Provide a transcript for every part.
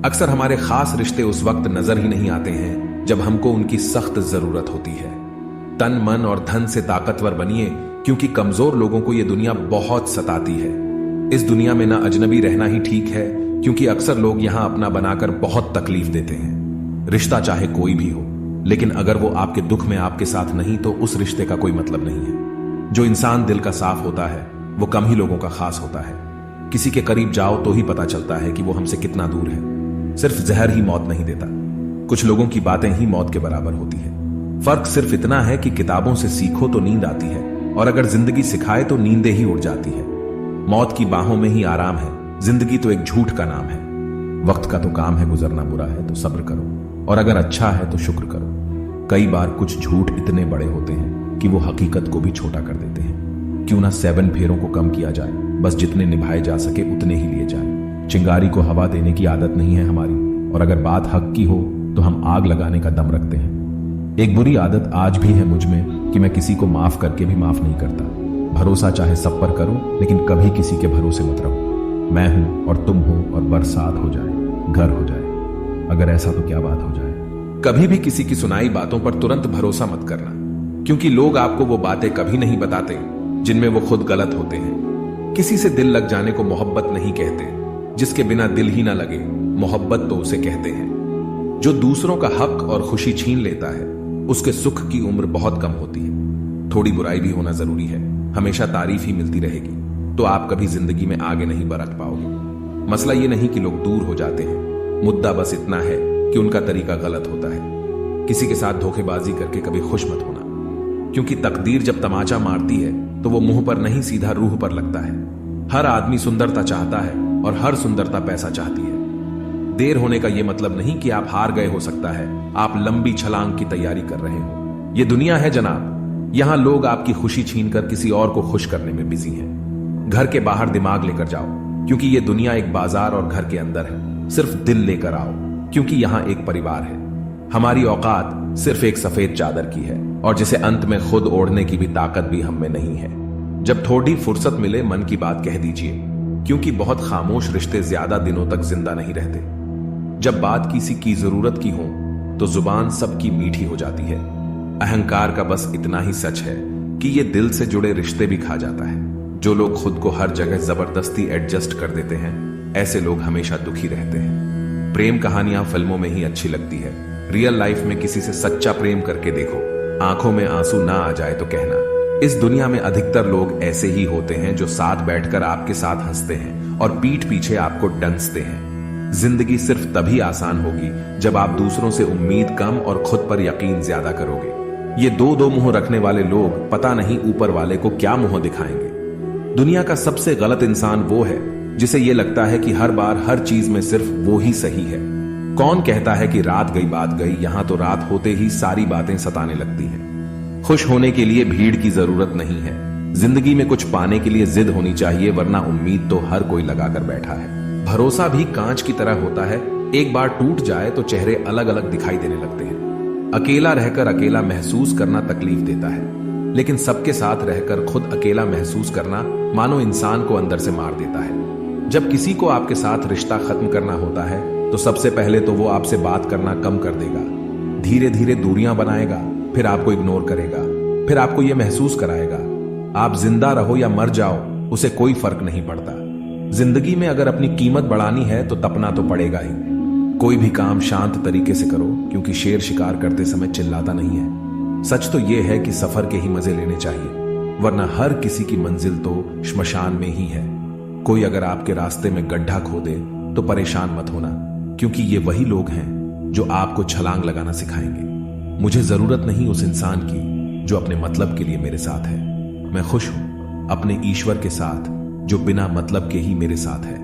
अक्सर हमारे खास रिश्ते उस वक्त नजर ही नहीं आते हैं जब हमको उनकी सख्त जरूरत होती है। तन मन और धन से ताकतवर बनिए, क्योंकि कमजोर लोगों को यह दुनिया बहुत सताती है। इस दुनिया में ना अजनबी रहना ही ठीक है, क्योंकि अक्सर लोग यहां अपना बनाकर बहुत तकलीफ देते हैं। रिश्ता चाहे कोई भी हो, लेकिन अगर वो आपके दुख में आपके साथ नहीं तो उस रिश्ते का कोई मतलब नहीं है। जो इंसान दिल का साफ होता है वो कम ही लोगों का खास होता है। किसी के करीब जाओ तो ही पता चलता है कि वो हमसे कितना दूर है। सिर्फ जहर ही मौत नहीं देता, कुछ लोगों की बातें ही मौत के बराबर होती है। फर्क सिर्फ इतना है कि किताबों से सीखो तो नींद आती है, और अगर जिंदगी सिखाए तो नींदें ही उड़ जाती है। मौत की बाहों में ही आराम है, जिंदगी तो एक झूठ का नाम है। वक्त का तो काम है गुजरना, बुरा है तो सब्र करो, और अगर अच्छा है तो शुक्र करो। कई बार कुछ झूठ इतने बड़े होते हैं कि वो हकीकत को भी छोटा कर देते हैं। क्यों ना 7 फेरों को कम किया जाए, बस जितने निभाए जा सके उतने ही लिए जाए। चिंगारी को हवा देने की आदत नहीं है हमारी, और अगर बात हक की हो तो हम आग लगाने का दम रखते हैं। एक बुरी आदत आज भी है मुझ में कि मैं किसी को माफ करके भी माफ नहीं करता। भरोसा चाहे सब पर करो, लेकिन कभी किसी के भरोसे मत रहो। मैं हूं और तुम हो और बरसात हो जाए, घर हो जाए, अगर ऐसा तो क्या बात हो जाए। कभी भी किसी की सुनाई बातों पर तुरंत भरोसा मत करना, क्योंकि लोग आपको वो बातें कभी नहीं बताते जिनमें वो खुद गलत होते हैं। किसी से दिल लग जाने को मोहब्बत नहीं कहते, जिसके बिना दिल ही ना लगे मोहब्बत तो उसे कहते हैं। जो दूसरों का हक और खुशी छीन लेता है उसके सुख की उम्र बहुत कम होती है। थोड़ी बुराई भी होना जरूरी है, हमेशा तारीफ ही मिलती रहेगी तो आप कभी जिंदगी में आगे नहीं बढ़ पाओगे। मसला ये नहीं कि लोग दूर हो जाते हैं, मुद्दा बस इतना है कि उनका तरीका गलत होता है। किसी के साथ धोखेबाजी करके कभी खुश मत होना, क्योंकि तकदीर जब तमाचा मारती है तो वो मुंह पर नहीं सीधा रूह पर लगता है। हर आदमी सुंदरता चाहता है और हर सुंदरता पैसा चाहती है। देर होने का यह मतलब नहीं कि आप हार गए, हो सकता है आप लंबी छलांग की तैयारी कर रहे हो। यह दुनिया है जनाब, यहां लोग आपकी खुशी छीनकर किसी और को खुश करने में बिजी हैं। घर के बाहर दिमाग लेकर जाओ, क्योंकि यह दुनिया एक बाजार और घर के अंदर है। सिर्फ दिल लेकर आओ, क्योंकि यहां एक परिवार है। हमारी औकात सिर्फ एक सफेद चादर की है, और जिसे अंत में खुद ओढ़ने की भी ताकत भी हम में नहीं है। जब थोड़ी फुर्सत मिले मन की बात कह दीजिए, क्योंकि बहुत खामोश रिश्ते ज्यादा दिनों तक जिंदा नहीं रहते। जब बात किसी की जरूरत की हो तो जुबान सबकी मीठी हो जाती है। अहंकार का बस इतना ही सच है कि ये दिल से जुड़े रिश्ते भी खा जाता है। जो लोग खुद को हर जगह जबरदस्ती एडजस्ट कर देते हैं, ऐसे लोग हमेशा दुखी रहते हैं। प्रेम कहानियां फिल्मों में ही अच्छी लगती है, रियल लाइफ में किसी से सच्चा प्रेम करके देखो, आंखों में आंसू ना आ जाए तो कहना। इस दुनिया में अधिकतर लोग ऐसे ही होते हैं जो साथ बैठकर आपके साथ हंसते हैं और पीठ पीछे आपको डंसते हैं। जिंदगी सिर्फ तभी आसान होगी जब आप दूसरों से उम्मीद कम और खुद पर यकीन ज्यादा करोगे। ये दो मुंह रखने वाले लोग पता नहीं ऊपर वाले को क्या मुंह दिखाएंगे। दुनिया का सबसे गलत इंसान वो है जिसे ये लगता है कि हर बार हर चीज में सिर्फ वो ही सही है। कौन कहता है कि रात गई बात गई, यहां तो रात होते ही सारी बातें सताने लगती हैं। खुश होने के लिए भीड़ की जरूरत नहीं है, जिंदगी में कुछ पाने के लिए जिद होनी चाहिए, वरना उम्मीद तो हर कोई लगाकर बैठा है। भरोसा भी कांच की तरह होता है, एक बार टूट जाए तो चेहरे अलग अलग दिखाई देने लगते हैं। अकेला रहकर अकेला महसूस करना तकलीफ देता है, लेकिन सबके साथ रहकर खुद अकेला महसूस करना मानो इंसान को अंदर से मार देता है। जब किसी को आपके साथ रिश्ता खत्म करना होता है तो सबसे पहले तो वो आपसे बात करना कम कर देगा, धीरे धीरे दूरियां बनाएगा, फिर आपको इग्नोर करेगा, फिर आपको यह महसूस कराएगा आप जिंदा रहो या मर जाओ उसे कोई फर्क नहीं पड़ता। जिंदगी में अगर अपनी कीमत बढ़ानी है तो तपना तो पड़ेगा ही। कोई भी काम शांत तरीके से करो, क्योंकि शेर शिकार करते समय चिल्लाता नहीं है। सच तो यह है कि सफर के ही मजे लेने चाहिए, वरना हर किसी की मंजिल तो श्मशान में ही है। कोई अगर आपके रास्ते में गड्ढा खोदे तो परेशान मत होना, क्योंकि ये वही लोग हैं जो आपको छलांग लगाना सिखाएंगे। मुझे जरूरत नहीं उस इंसान की जो अपने मतलब के लिए मेरे साथ है। मैं खुश हूं अपने ईश्वर के साथ जो बिना मतलब के ही मेरे साथ है।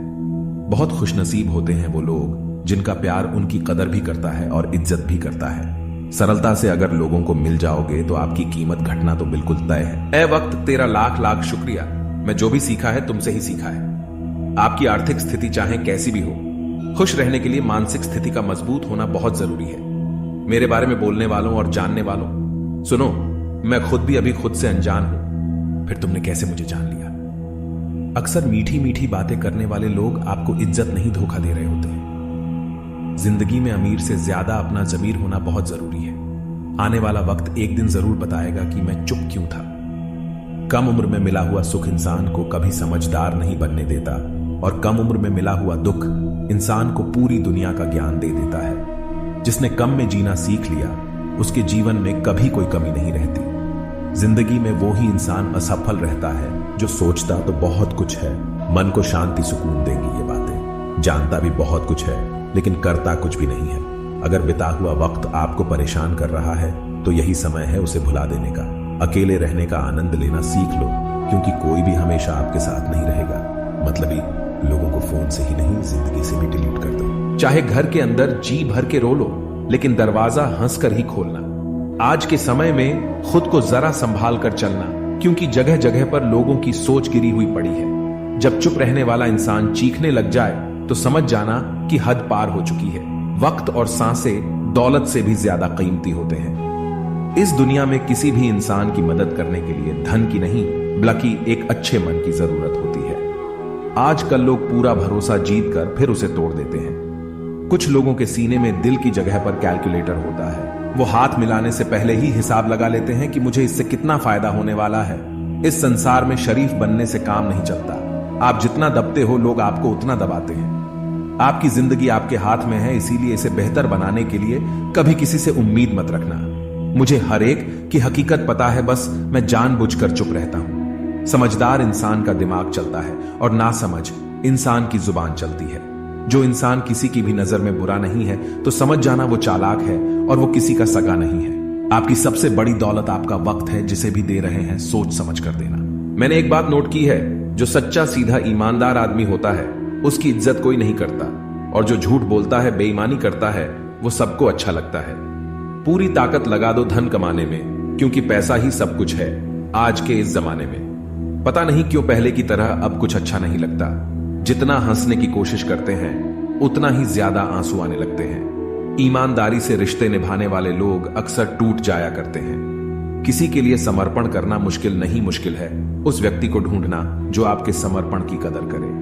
बहुत खुशनसीब होते हैं वो लोग जिनका प्यार उनकी कदर भी करता है और इज्जत भी करता है। सरलता से अगर लोगों को मिल जाओगे तो आपकी कीमत घटना तो बिल्कुल तय है। ए वक्त, तेरा लाख लाख शुक्रिया। मैं जो भी सीखा है तुमसे ही सीखा है। आपकी आर्थिक स्थिति चाहे कैसी भी हो, खुश रहने के लिए मानसिक स्थिति का मजबूत होना बहुत जरूरी है। मेरे बारे में बोलने वालों और जानने वालों, सुनो, मैं खुद भी अभी खुद से अनजान हूं, फिर तुमने कैसे मुझे जान लिया। अक्सर मीठी मीठी बातें करने वाले लोग आपको इज्जत नहीं धोखा दे रहे होते हैं। जिंदगी में अमीर से ज्यादा अपना ज़मीर होना बहुत जरूरी है। आने वाला वक्त एक दिन जरूर बताएगा कि मैं चुप क्यों था। कम उम्र में मिला हुआ सुख इंसान को कभी समझदार नहीं बनने देता, और कम उम्र में मिला हुआ दुख इंसान को पूरी दुनिया का ज्ञान दे देता है। जिसने कम में जीना सीख लिया, उसके जीवन में कभी कोई कमी नहीं रहती। जिंदगी में वो ही इंसान असफल रहता है जो सोचता तो बहुत कुछ है, मन को शांति सुकून देंगी ये बातें, जानता भी बहुत कुछ है लेकिन करता कुछ भी नहीं है। अगर बिता हुआ वक्त आपको परेशान कर रहा है तो यही समय है उसे भुला देने का। अकेले रहने का आनंद लेना सीख लो, क्योंकि कोई भी हमेशा आपके साथ नहीं रहेगा। मतलबी लोगों को फोन से ही नहीं, जिंदगी से भी डिलीट कर दो। चाहे घर के अंदर जी भर के रो लो, लेकिन दरवाजा हंसकर ही खोलना। आज के समय में खुद को जरा संभाल कर चलना, क्योंकि जगह जगह पर लोगों की सोच गिरी हुई पड़ी है। जब चुप रहने वाला इंसान चीखने लग जाए तो समझ जाना कि हद पार हो चुकी है। वक्त और सांसें दौलत से भी ज्यादा कीमती होते हैं। इस दुनिया में किसी भी इंसान की मदद करने के लिए धन की नहीं, बल्कि एक अच्छे मन की जरूरत होती है। आजकल लोग पूरा भरोसा जीत कर फिर उसे तोड़ देते हैं। कुछ लोगों के सीने में दिल की जगह पर कैलकुलेटर होता है। वो हाथ मिलाने से पहले ही हिसाब लगा लेते हैं कि मुझे इससे कितना फायदा होने वाला है। इस संसार में शरीफ बनने से काम नहीं चलता। आप जितना दबते हो, लोग आपको उतना दबाते हैं। आपकी जिंदगी आपके हाथ में है, इसीलिए इसे बेहतर बनाने के लिए कभी किसी से उम्मीद मत रखना। मुझे हर एक की हकीकत पता है, बस मैं जानबूझकर चुप रहता हूं। समझदार इंसान का दिमाग चलता है और नासमझ इंसान की जुबान चलती है। जो इंसान किसी की भी नजर में बुरा नहीं है तो समझ जाना वो चालाक है और वो किसी का सगा नहीं है। आपकी सबसे बड़ी दौलत आपका वक्त है, जिसे भी दे रहे हैं सोच समझ कर देना। मैंने एक बात नोट की है, जो सच्चा सीधा ईमानदार आदमी होता है उसकी इज्जत कोई नहीं करता, और जो झूठ बोलता है, बेईमानी करता है, वो सबको अच्छा लगता है। पूरी ताकत लगा दो धन कमाने में, क्योंकि पैसा ही सब कुछ है आज के इस जमाने में। पता नहीं क्यों पहले की तरह अब कुछ अच्छा नहीं लगता। जितना हंसने की कोशिश करते हैं उतना ही ज्यादा आंसू आने लगते हैं। ईमानदारी से रिश्ते निभाने वाले लोग अक्सर टूट जाया करते हैं। किसी के लिए समर्पण करना मुश्किल नहीं, मुश्किल है उस व्यक्ति को ढूंढना जो आपके समर्पण की कदर करे।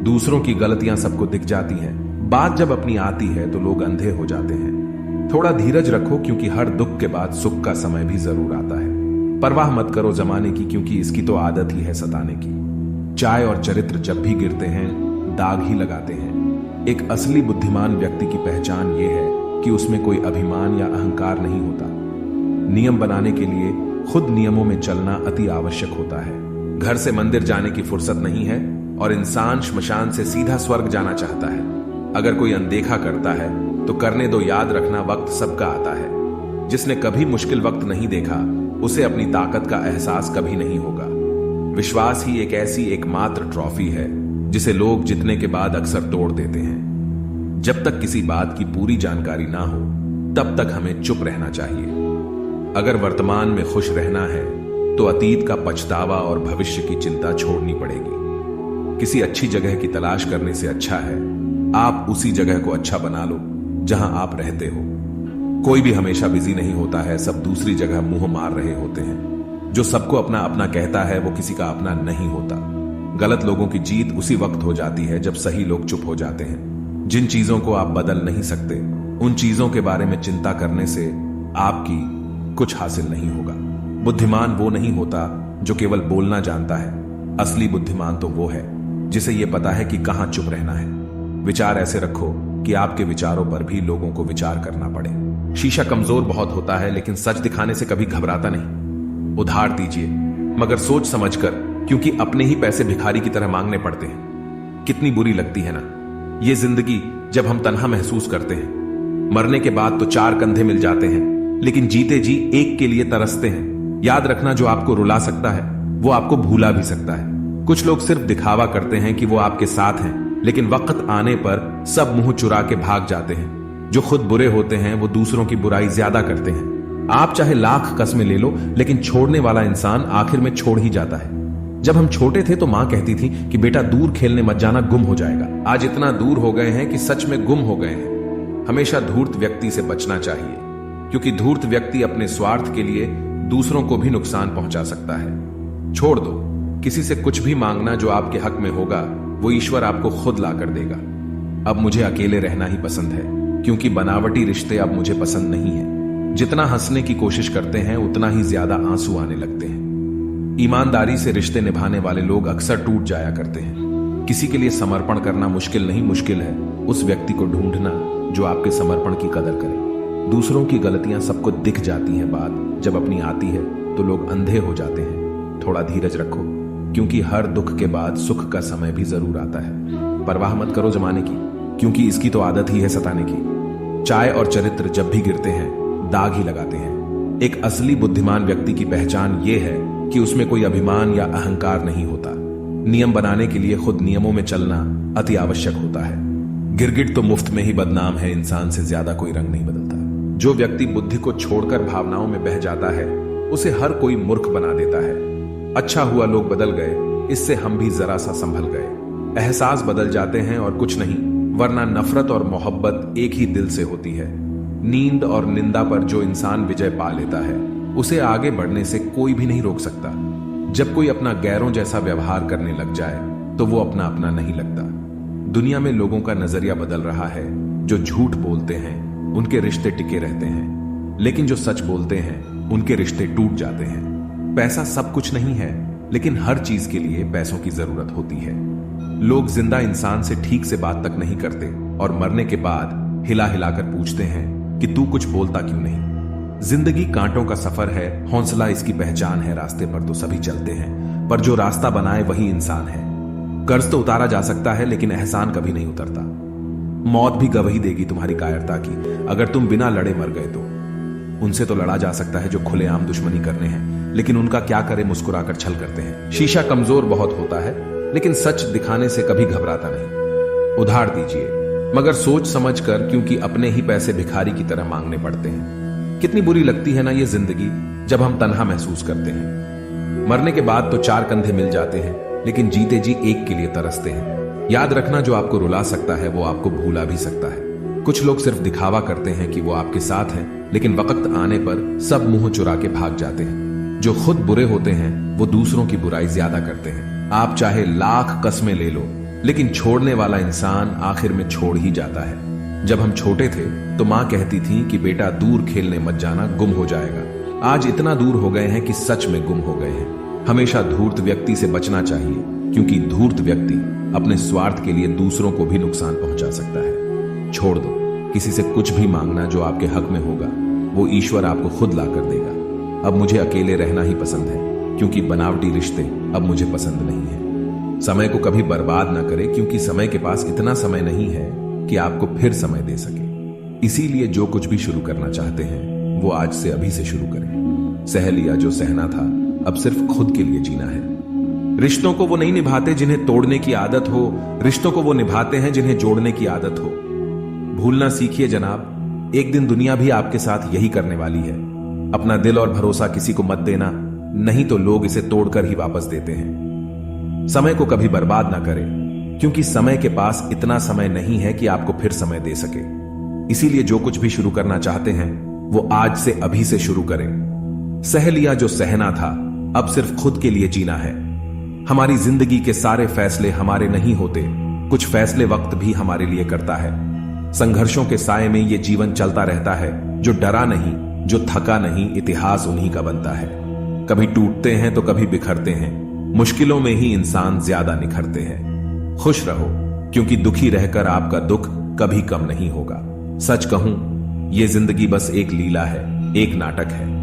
दूसरों की गलतियां सबको दिख जाती हैं, बात जब अपनी आती है तो लोग अंधे हो जाते हैं। थोड़ा धीरज रखो, क्योंकि हर दुख के बाद सुख का समय भी जरूर आता है। परवाह मत करो जमाने की, क्योंकि इसकी तो आदत ही है सताने की। चाय और चरित्र जब भी गिरते हैं दाग ही लगाते हैं। एक असली बुद्धिमान व्यक्ति की पहचान यह है कि उसमें कोई अभिमान या अहंकार नहीं होता। नियम बनाने के लिए खुद नियमों में चलना अति आवश्यक होता है। घर से मंदिर जाने की फुर्सत नहीं है और इंसान श्मशान से सीधा स्वर्ग जाना चाहता है। अगर कोई अनदेखा करता है तो करने दो, याद रखना वक्त सबका आता है। जिसने कभी मुश्किल वक्त नहीं देखा उसे अपनी ताकत का एहसास कभी नहीं होगा। विश्वास ही एक ऐसी एकमात्र ट्रॉफी है जिसे लोग जीतने के बाद अक्सर तोड़ देते हैं। जब तक किसी बात की पूरी जानकारी ना हो तब तक हमें चुप रहना चाहिए। अगर वर्तमान में खुश रहना है तो अतीत का पछतावा और भविष्य की चिंता छोड़नी पड़ेगी। किसी अच्छी जगह की तलाश करने से अच्छा है आप उसी जगह को अच्छा बना लो जहां आप रहते हो। कोई भी हमेशा बिजी नहीं होता है, सब दूसरी जगह मुंह मार रहे होते हैं। जो सबको अपना अपना कहता है वो किसी का अपना नहीं होता। गलत लोगों की जीत उसी वक्त हो जाती है जब सही लोग चुप हो जाते हैं। जिन चीजों को आप बदल नहीं सकते उन चीजों के बारे में चिंता करने से आपकी कुछ हासिल नहीं होगा। बुद्धिमान वो नहीं होता जो केवल बोलना जानता है। असली बुद्धिमान तो वो है जिसे ये पता है कि कहां चुप रहना है। विचार ऐसे रखो कि आपके विचारों पर भी लोगों को विचार करना पड़े। शीशा कमजोर बहुत होता है, लेकिन सच दिखाने से कभी घबराता नहीं। उधार दीजिए मगर सोच समझकर, क्योंकि अपने ही पैसे भिखारी की तरह मांगने पड़ते हैं। कितनी बुरी लगती है ना ये जिंदगी जब हम तन्हा महसूस करते हैं। मरने के बाद तो चार कंधे मिल जाते हैं, लेकिन जीते जी एक के लिए तरसते हैं। याद रखना, जो आपको रुला सकता है वो आपको भूला भी सकता है। कुछ लोग सिर्फ दिखावा करते हैं कि वो आपके साथ हैं, लेकिन वक्त आने पर सब मुंह चुरा के भाग जाते हैं। जो खुद बुरे होते हैं वो दूसरों की बुराई ज्यादा करते हैं। आप चाहे लाख कस्में ले लो, लेकिन छोड़ने वाला इंसान आखिर में छोड़ ही जाता है। जब हम छोटे थे तो मां कहती थी कि बेटा दूर खेलने मत जाना, गुम हो जाएगा। आज इतना दूर हो गए हैं कि सच में गुम हो गए हैं। हमेशा धूर्त व्यक्ति से बचना चाहिए, क्योंकि धूर्त व्यक्ति अपने स्वार्थ के लिए दूसरों को भी नुकसान पहुंचा सकता है। छोड़ दो, किसी से कुछ भी मांगना जो आपके हक में होगा वो ईश्वर आपको खुद ला कर देगा। अब मुझे अकेले रहना ही पसंद है, क्योंकि बनावटी रिश्ते अब मुझे पसंद नहीं है। जितना हंसने की कोशिश करते हैं उतना ही ज्यादा आंसू आने लगते हैं। ईमानदारी से रिश्ते निभाने वाले लोग अक्सर टूट जाया करते हैं। किसी के लिए समर्पण करना मुश्किल नहीं, मुश्किल है उस व्यक्ति को ढूंढना जो आपके समर्पण की कदर करे। दूसरों की गलतियां सबको दिख जाती हैं, बात जब अपनी आती है तो लोग अंधे हो जाते हैं। थोड़ा धीरज रखो, क्योंकि हर दुख के बाद सुख का समय भी जरूर आता है। परवाह मत करो जमाने की, क्योंकि इसकी तो आदत ही है सताने की। चाय और चरित्र जब भी गिरते हैं दाग ही लगाते हैं। एक असली बुद्धिमान व्यक्ति की पहचान यह है कि उसमें कोई अभिमान या अहंकार नहीं होता। नियम बनाने के लिए खुद नियमों में चलना अति आवश्यक होता है। गिरगिट तो मुफ्त में ही बदनाम है, इंसान से ज्यादा कोई रंग नहीं बदलता। जो व्यक्ति बुद्धि को छोड़कर भावनाओं में बह जाता है उसे हर कोई मूर्ख बना देता है। अच्छा हुआ लोग बदल गए, इससे हम भी जरा सा संभल गए। एहसास बदल जाते हैं और कुछ नहीं, वरना नफरत और मोहब्बत एक ही दिल से होती है। नींद और निंदा पर जो इंसान विजय पा लेता है उसे आगे बढ़ने से कोई भी नहीं रोक सकता। जब कोई अपना गैरों जैसा व्यवहार करने लग जाए तो वो अपना अपना नहीं लगता। दुनिया में लोगों का नजरिया बदल रहा है। जो झूठ बोलते हैं उनके रिश्ते टिके रहते हैं, लेकिन जो सच बोलते हैं उनके रिश्ते टूट जाते हैं। पैसा सब कुछ नहीं है, लेकिन हर चीज के लिए पैसों की जरूरत होती है। लोग जिंदा इंसान से ठीक से बात तक नहीं करते और मरने के बाद हिला हिलाकर पूछते हैं कि तू कुछ बोलता क्यों नहीं। जिंदगी कांटों का सफर है, हौसला इसकी पहचान है। रास्ते पर तो सभी चलते हैं, पर जो रास्ता बनाए वही इंसान है। कर्ज तो उतारा जा सकता है, लेकिन एहसान कभी नहीं उतरता। मौत भी गवाही देगी तुम्हारी कायरता की, अगर तुम बिना लड़े मर गए तो। उनसे तो लड़ा जा सकता है जो खुलेआम दुश्मनी करने हैं, लेकिन उनका क्या करे, मुस्कुराकर छल करते हैं। शीशा कमजोर बहुत होता है, लेकिन सच दिखाने से कभी घबराता नहीं। उधार दीजिए, मगर सोच समझ कर, क्योंकि अपने ही पैसे भिखारी की तरह मांगने पड़ते हैं। कितनी बुरी लगती है ना ये जिंदगी जब हम तन्हा महसूस करते हैं। मरने के बाद तो चार कंधे मिल जाते हैं, लेकिन जीते जी एक के लिए तरसते हैं। याद रखना, जो आपको रुला सकता है वो आपको भूला भी सकता है। कुछ लोग सिर्फ दिखावा करते हैं कि वो आपके साथ हैं, लेकिन वक्त आने पर सब मुंह चुरा के भाग जाते हैं। जो खुद बुरे होते हैं वो दूसरों की बुराई ज्यादा करते हैं। आप चाहे लाख कस्में ले लो, लेकिन छोड़ने वाला इंसान आखिर में छोड़ ही जाता है। जब हम छोटे थे तो मां कहती थी कि बेटा दूर खेलने मत जाना, गुम हो जाएगा। आज इतना दूर हो गए हैं कि सच में गुम हो गए हैं। हमेशा धूर्त व्यक्ति से बचना चाहिए, क्योंकि धूर्त व्यक्ति अपने स्वार्थ के लिए दूसरों को भी नुकसान पहुंचा सकता है। छोड़ दो, किसी से कुछ भी मांगना जो आपके हक में होगा वो ईश्वर आपको खुद ला कर देगा। अब मुझे अकेले रहना ही पसंद है, क्योंकि बनावटी रिश्ते अब मुझे पसंद नहीं है। समय को कभी बर्बाद ना करें, क्योंकि समय के पास इतना समय नहीं है कि आपको फिर समय दे सके। इसीलिए जो कुछ भी शुरू करना चाहते हैं वो आज से अभी से शुरू करें। सह लिया जो सहना था, अब सिर्फ खुद के लिए जीना है। रिश्तों को वो नहीं निभाते जिन्हें तोड़ने की आदत हो, रिश्तों को वो निभाते हैं जिन्हें जोड़ने की आदत हो। भूलना सीखिए जनाब, एक दिन दुनिया भी आपके साथ यही करने वाली है। अपना दिल और भरोसा किसी को मत देना, नहीं तो लोग इसे तोड़कर ही वापस देते हैं। समय को कभी बर्बाद ना करें, क्योंकि समय के पास इतना समय नहीं है कि आपको फिर समय दे सके। इसीलिए जो कुछ भी शुरू करना चाहते हैं वो आज से अभी से शुरू करें। सह लिया जो सहना था, अब सिर्फ खुद के लिए जीना है। हमारी जिंदगी के सारे फैसले हमारे नहीं होते, कुछ फैसले वक्त भी हमारे लिए करता है। संघर्षों के साए में ये जीवन चलता रहता है। जो डरा नहीं, जो थका नहीं, इतिहास उन्हीं का बनता है। कभी टूटते हैं तो कभी बिखरते हैं, मुश्किलों में ही इंसान ज्यादा निखरते हैं। खुश रहो, क्योंकि दुखी रहकर आपका दुख कभी कम नहीं होगा। सच कहूं, यह जिंदगी बस एक लीला है, एक नाटक है।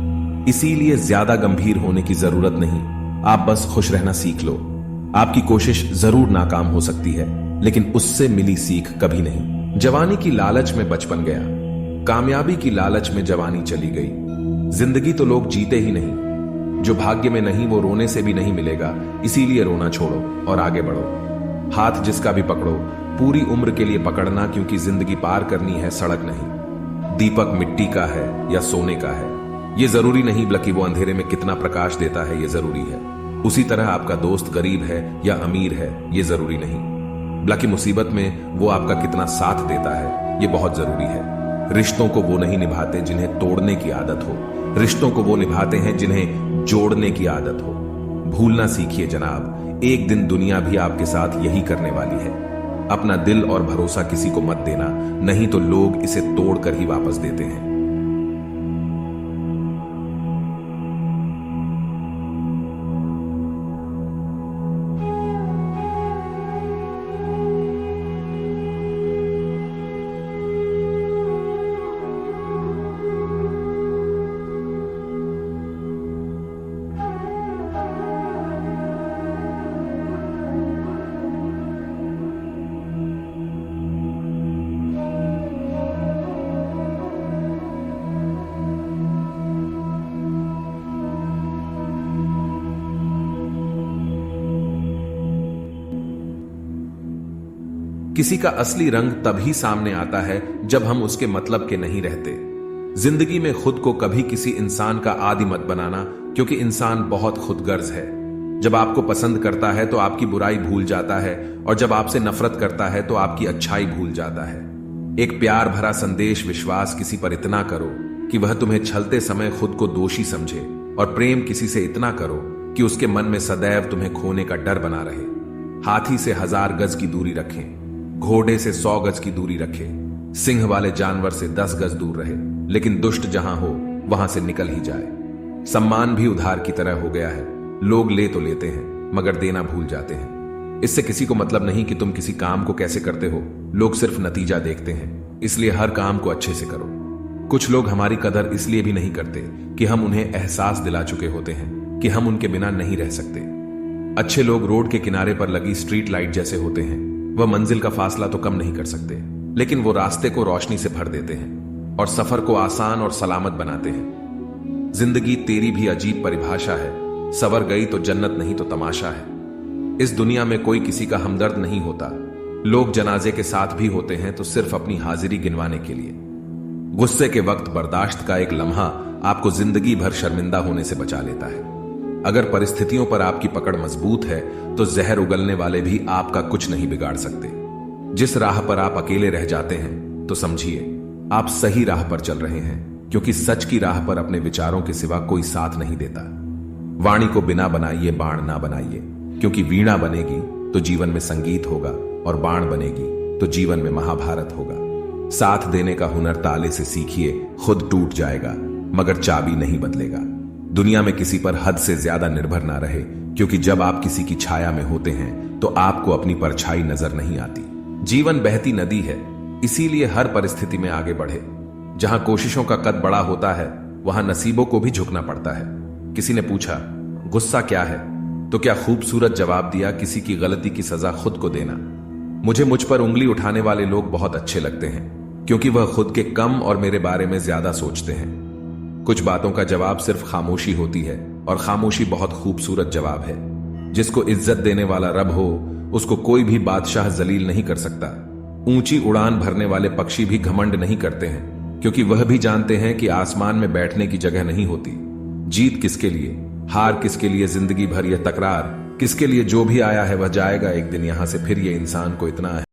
इसीलिए ज्यादा गंभीर होने की जरूरत नहीं, आप बस खुश रहना सीख लो। आपकी कोशिश जरूर नाकाम हो सकती है, लेकिन उससे मिली सीख कभी नहीं। जवानी की लालच में बचपन गया, कामयाबी की लालच में जवानी चली गई। जिंदगी तो लोग जीते ही नहीं, जो भाग्य में नहीं वो रोने से भी नहीं मिलेगा। इसीलिए रोना छोड़ो और आगे बढ़ो। हाथ जिसका भी पकड़ो, पूरी उम्र के लिए पकड़ना, क्योंकि जिंदगी पार करनी है, सड़क नहीं। दीपक मिट्टी का है या सोने का है, ये जरूरी नहीं, बल्कि वो अंधेरे में कितना प्रकाश देता है ये जरूरी है। उसी तरह आपका दोस्त गरीब है या अमीर है, ये जरूरी नहीं, बल्कि मुसीबत में वो आपका कितना साथ देता है ये बहुत जरूरी है। रिश्तों को वो नहीं निभाते जिन्हें तोड़ने की आदत हो, रिश्तों को वो निभाते हैं जिन्हें जोड़ने की आदत हो। भूलना सीखिए जनाब, एक दिन दुनिया भी आपके साथ यही करने वाली है। अपना दिल और भरोसा किसी को मत देना, नहीं तो लोग इसे तोड़कर ही वापस देते हैं। किसी का असली रंग तभी सामने आता है जब हम उसके मतलब के नहीं रहते। जिंदगी में खुद को कभी किसी इंसान का आदी मत बनाना, क्योंकि इंसान बहुत खुदगर्ज है। जब आपको पसंद करता है तो आपकी बुराई भूल जाता है, और जब आपसे नफरत करता है तो आपकी अच्छाई भूल जाता है। एक प्यार भरा संदेश विश्वास किसी पर इतना करो कि वह तुम्हें छलते समय खुद को दोषी समझे, और प्रेम किसी से इतना करो कि उसके मन में सदैव तुम्हें खोने का डर बना रहे। हाथी से 1000 गज की दूरी रखें, घोड़े से 100 गज की दूरी रखे, सिंह वाले जानवर से 10 गज दूर रहे, लेकिन दुष्ट जहां हो वहां से निकल ही जाए। सम्मान भी उधार की तरह हो गया है। लोग ले तो लेते हैं मगर देना भूल जाते हैं। इससे किसी को मतलब नहीं कि तुम किसी काम को कैसे करते हो, लोग सिर्फ नतीजा देखते हैं। इसलिए हर काम को अच्छे से करो। कुछ लोग हमारी कदर इसलिए भी नहीं करते कि हम उन्हें एहसास दिला चुके होते हैं कि हम उनके बिना नहीं रह सकते। अच्छे लोग रोड के किनारे पर लगी स्ट्रीट लाइट जैसे होते हैं। वह मंजिल का फासला तो कम नहीं कर सकते, लेकिन वो रास्ते को रोशनी से भर देते हैं और सफर को आसान और सलामत बनाते हैं। जिंदगी तेरी भी अजीब परिभाषा है। सवर गई तो जन्नत, नहीं तो तमाशा है। इस दुनिया में कोई किसी का हमदर्द नहीं होता। लोग जनाजे के साथ भी होते हैं तो सिर्फ अपनी हाजिरी गिनवाने के लिए। गुस्से के वक्त बर्दाश्त का एक लम्हा आपको जिंदगी भर शर्मिंदा होने से बचा लेता है। अगर परिस्थितियों पर आपकी पकड़ मजबूत है तो जहर उगलने वाले भी आपका कुछ नहीं बिगाड़ सकते। जिस राह पर आप अकेले रह जाते हैं तो समझिए आप सही राह पर चल रहे हैं, क्योंकि सच की राह पर अपने विचारों के सिवा कोई साथ नहीं देता। वाणी को बिना बनाइए बाण ना बनाइए, क्योंकि वीणा बनेगी तो जीवन में संगीत होगा, और बाण बनेगी तो जीवन में महाभारत होगा। साथ देने का हुनर ताले से सीखिए, खुद टूट जाएगा मगर चाबी नहीं बदलेगा। दुनिया में किसी पर हद से ज्यादा निर्भर ना रहे, क्योंकि जब आप किसी की छाया में होते हैं तो आपको अपनी परछाई नजर नहीं आती। जीवन बहती नदी है, इसीलिए हर परिस्थिति में आगे बढ़े। जहां कोशिशों का कद बड़ा होता है वहां नसीबों को भी झुकना पड़ता है। किसी ने पूछा, गुस्सा क्या है? तो क्या खूबसूरत जवाब दिया, किसी की गलती की सजा खुद को देना। मुझे मुझ पर उंगली उठाने वाले लोग बहुत अच्छे लगते हैं, क्योंकि वह खुद के कम और मेरे बारे में ज्यादा सोचते हैं। कुछ बातों का जवाब सिर्फ खामोशी होती है, और खामोशी बहुत खूबसूरत जवाब है। जिसको इज्जत देने वाला रब हो उसको कोई भी बादशाह जलील नहीं कर सकता। ऊंची उड़ान भरने वाले पक्षी भी घमंड नहीं करते हैं, क्योंकि वह भी जानते हैं कि आसमान में बैठने की जगह नहीं होती। जीत किसके लिए, हार किसके लिए, जिंदगी भर यह तकरार किसके लिए? जो भी आया है वह जाएगा एक दिन। यहां से फिर ये इंसान को इतना है